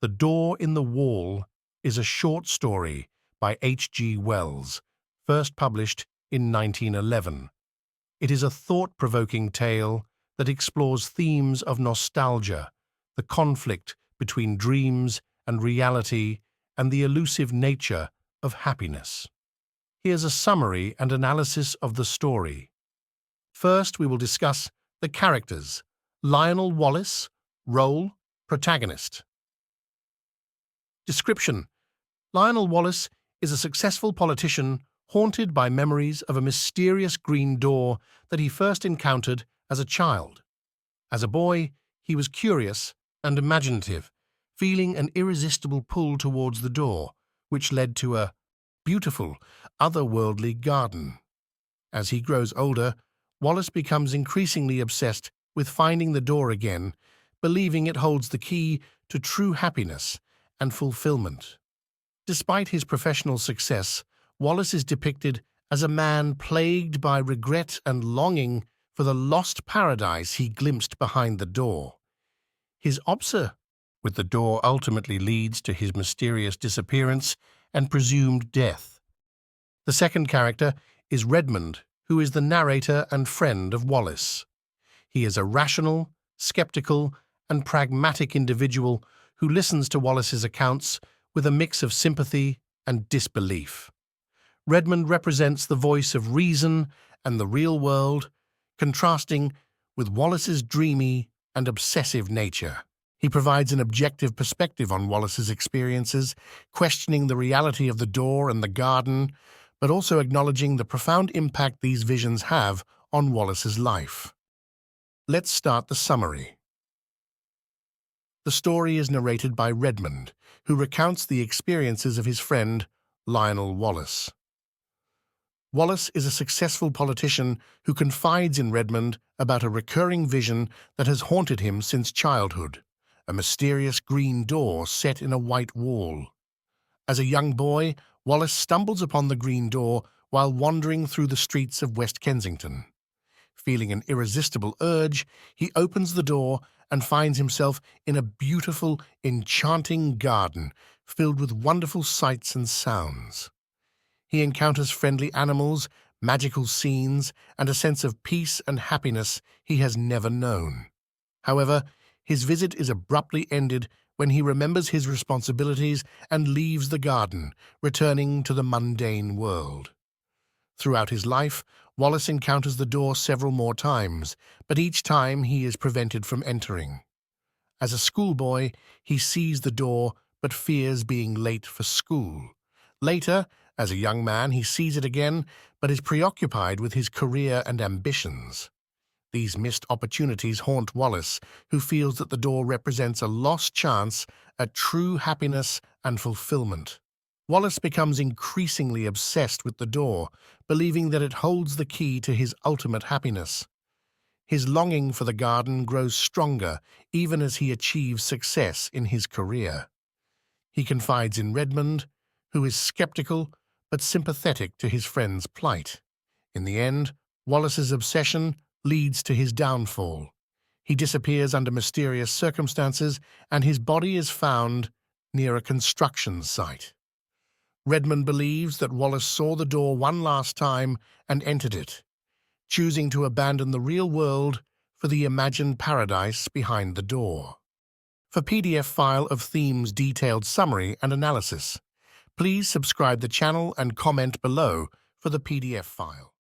The Door in the Wall is a short story by H.G. Wells, first published in 1911. It is a thought-provoking tale that explores themes of nostalgia, the conflict between dreams and reality, and the elusive nature of happiness. Here's a summary and analysis of the story. First, we will discuss the characters. Lionel Wallace, role, protagonist. Description: Lionel Wallace is a successful politician haunted by memories of a mysterious green door that he first encountered as a child. As a boy, he was curious and imaginative, feeling an irresistible pull towards the door, which led to a beautiful, otherworldly garden. As he grows older, Wallace becomes increasingly obsessed with finding the door again, believing it holds the key to true happiness and fulfillment. Despite his professional success, Wallace is depicted as a man plagued by regret and longing for the lost paradise he glimpsed behind the door. His obsession with the door ultimately leads to his mysterious disappearance and presumed death. The second character is Redmond, who is the narrator and friend of Wallace. He is a rational, skeptical, and pragmatic individual who listens to Wallace's accounts with a mix of sympathy and disbelief. Redmond represents the voice of reason and the real world, contrasting with Wallace's dreamy and obsessive nature. He provides an objective perspective on Wallace's experiences, questioning the reality of the door and the garden, but also acknowledging the profound impact these visions have on Wallace's life. Let's start the summary. The story is narrated by Redmond, who recounts the experiences of his friend, Lionel Wallace. Wallace is a successful politician who confides in Redmond about a recurring vision that has haunted him since childhood, a mysterious green door set in a white wall. As a young boy, Wallace stumbles upon the green door while wandering through the streets of West Kensington. Feeling an irresistible urge, he opens the door and finds himself in a beautiful, enchanting garden filled with wonderful sights and sounds. He encounters friendly animals, magical scenes, and a sense of peace and happiness he has never known. However, his visit is abruptly ended when he remembers his responsibilities and leaves the garden, returning to the mundane world. Throughout his life, Wallace encounters the door several more times, but each time he is prevented from entering. As a schoolboy, he sees the door but fears being late for school. Later, as a young man, he sees it again but is preoccupied with his career and ambitions. These missed opportunities haunt Wallace, who feels that the door represents a lost chance at true happiness and fulfillment. Wallace becomes increasingly obsessed with the door, believing that it holds the key to his ultimate happiness. His longing for the garden grows stronger even as he achieves success in his career. He confides in Redmond, who is skeptical but sympathetic to his friend's plight. In the end, Wallace's obsession leads to his downfall. He disappears under mysterious circumstances, and his body is found near a construction site. Redmond believes that Wallace saw the door one last time and entered it, choosing to abandon the real world for the imagined paradise behind the door. For PDF file of themes, detailed summary and analysis, please subscribe the channel and comment below for the PDF file.